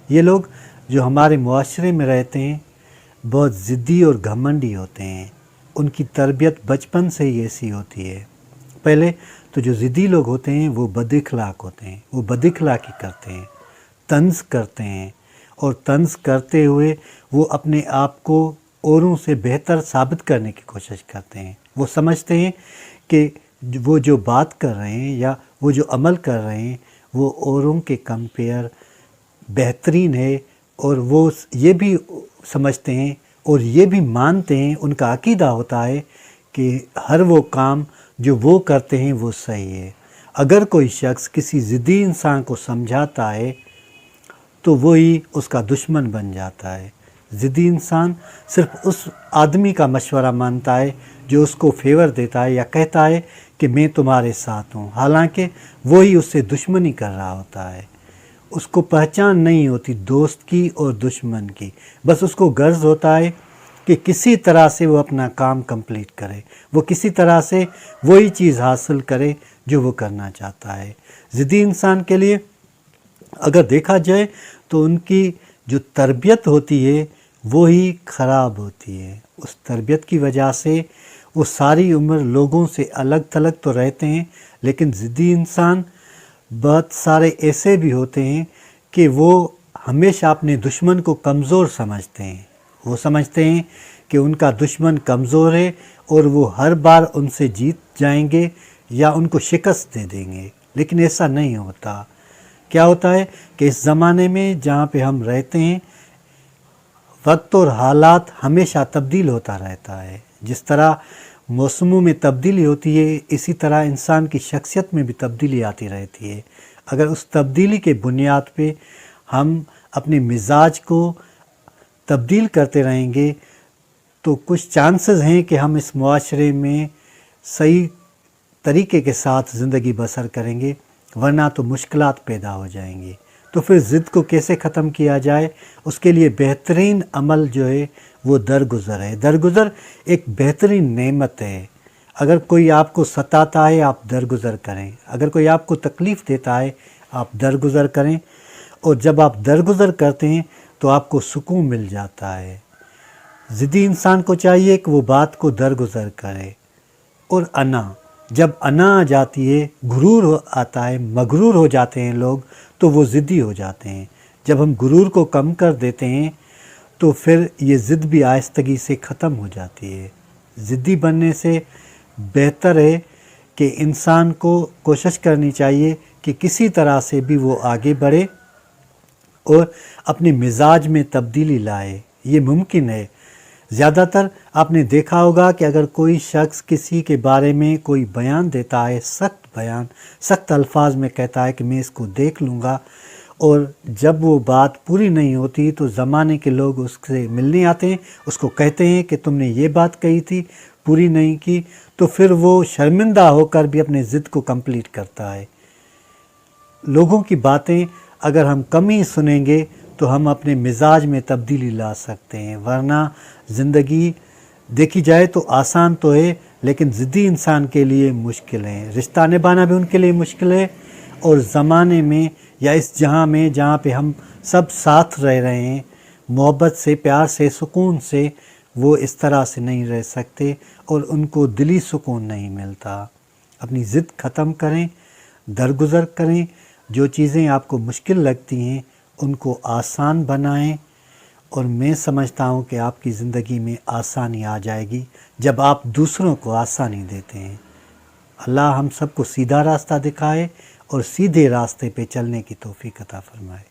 یہ لوگ جو ہمارے معاشرے میں رہتے ہیں بہت ضدی اور گھمنڈی ہوتے ہیں، ان کی تربیت بچپن سے ہی ایسی ہوتی ہے۔ پہلے تو جو ضدی لوگ ہوتے ہیں وہ بد اخلاق ہوتے ہیں، وہ بد اخلاقی کرتے ہیں، طنز کرتے ہیں، اور طنز کرتے ہوئے وہ اپنے آپ کو اوروں سے بہتر ثابت کرنے کی کوشش کرتے ہیں۔ وہ سمجھتے ہیں کہ وہ جو بات کر رہے ہیں یا وہ جو عمل کر رہے ہیں وہ اوروں کے کمپیئر بہترین ہے، اور وہ یہ بھی سمجھتے ہیں اور یہ بھی مانتے ہیں، ان کا عقیدہ ہوتا ہے کہ ہر وہ کام جو وہ کرتے ہیں وہ صحیح ہے۔ اگر کوئی شخص کسی ضدی انسان کو سمجھاتا ہے تو وہی اس کا دشمن بن جاتا ہے۔ ضدی انسان صرف اس آدمی کا مشورہ مانتا ہے جو اس کو فیور دیتا ہے یا کہتا ہے کہ میں تمہارے ساتھ ہوں، حالانکہ وہی اس سے دشمنی کر رہا ہوتا ہے۔ اس کو پہچان نہیں ہوتی دوست کی اور دشمن کی، بس اس کو غرض ہوتا ہے کہ کسی طرح سے وہ اپنا کام کمپلیٹ کرے، وہ کسی طرح سے وہی چیز حاصل کرے جو وہ کرنا چاہتا ہے۔ ضدی انسان کے لیے اگر دیکھا جائے تو ان کی جو تربیت ہوتی ہے وہی خراب ہوتی ہے۔ اس تربیت کی وجہ سے وہ ساری عمر لوگوں سے الگ تھلگ تو رہتے ہیں، لیکن ضدی انسان بہت سارے ایسے بھی ہوتے ہیں کہ وہ ہمیشہ اپنے دشمن کو کمزور سمجھتے ہیں۔ وہ سمجھتے ہیں کہ ان کا دشمن کمزور ہے اور وہ ہر بار ان سے جیت جائیں گے یا ان کو شکست دے دیں گے، لیکن ایسا نہیں ہوتا۔ کیا ہوتا ہے کہ اس زمانے میں جہاں پہ ہم رہتے ہیں وقت اور حالات ہمیشہ تبدیل ہوتا رہتا ہے۔ جس طرح موسموں میں تبدیلی ہوتی ہے اسی طرح انسان کی شخصیت میں بھی تبدیلی آتی رہتی ہے۔ اگر اس تبدیلی کے بنیاد پہ ہم اپنے مزاج کو تبدیل کرتے رہیں گے تو کچھ چانسز ہیں کہ ہم اس معاشرے میں صحیح طریقے کے ساتھ زندگی بسر کریں گے، ورنہ تو مشکلات پیدا ہو جائیں گی۔ تو پھر ضد کو کیسے ختم کیا جائے؟ اس کے لیے بہترین عمل جو ہے وہ درگزر ہے۔ درگزر ایک بہترین نعمت ہے۔ اگر کوئی آپ کو ستاتا ہے آپ درگزر کریں، اگر کوئی آپ کو تکلیف دیتا ہے آپ درگزر کریں، اور جب آپ درگزر کرتے ہیں تو آپ کو سکون مل جاتا ہے۔ ضدی انسان کو چاہیے کہ وہ بات کو درگزر کرے۔ اور جب انا آ جاتی ہے، غرور آتا ہے، مغرور ہو جاتے ہیں لوگ تو وہ ضدی ہو جاتے ہیں۔ جب ہم غرور کو کم کر دیتے ہیں تو پھر یہ ضد بھی آہستگی سے ختم ہو جاتی ہے۔ ضدی بننے سے بہتر ہے کہ انسان کو کوشش کرنی چاہیے کہ کسی طرح سے بھی وہ آگے بڑھے اور اپنے مزاج میں تبدیلی لائے۔ یہ ممکن ہے۔ زیادہ تر آپ نے دیکھا ہوگا کہ اگر کوئی شخص کسی کے بارے میں کوئی بیان دیتا ہے، سخت الفاظ میں کہتا ہے کہ میں اس کو دیکھ لوں گا، اور جب وہ بات پوری نہیں ہوتی تو زمانے کے لوگ اس سے ملنے آتے ہیں، اس کو کہتے ہیں کہ تم نے یہ بات کہی تھی پوری نہیں کی، تو پھر وہ شرمندہ ہو کر بھی اپنے ضد کو کمپلیٹ کرتا ہے۔ لوگوں کی باتیں اگر ہم کم ہی سنیں گے تو ہم اپنے مزاج میں تبدیلی لا سکتے ہیں، ورنہ زندگی دیکھی جائے تو آسان تو ہے لیکن ضدی انسان کے لیے مشکل ہے۔ رشتہ نبھانا بھی ان کے لیے مشکل ہے، اور زمانے میں یا اس جہاں میں جہاں پہ ہم سب ساتھ رہ رہے ہیں محبت سے، پیار سے، سکون سے، وہ اس طرح سے نہیں رہ سکتے اور ان کو دلی سکون نہیں ملتا۔ اپنی ضد ختم کریں، درگزر کریں، جو چیزیں آپ کو مشکل لگتی ہیں ان کو آسان بنائیں، اور میں سمجھتا ہوں کہ آپ کی زندگی میں آسانی آ جائے گی جب آپ دوسروں کو آسانی دیتے ہیں۔ اللہ ہم سب کو سیدھا راستہ دکھائے اور سیدھے راستے پہ چلنے کی توفیق عطا فرمائے۔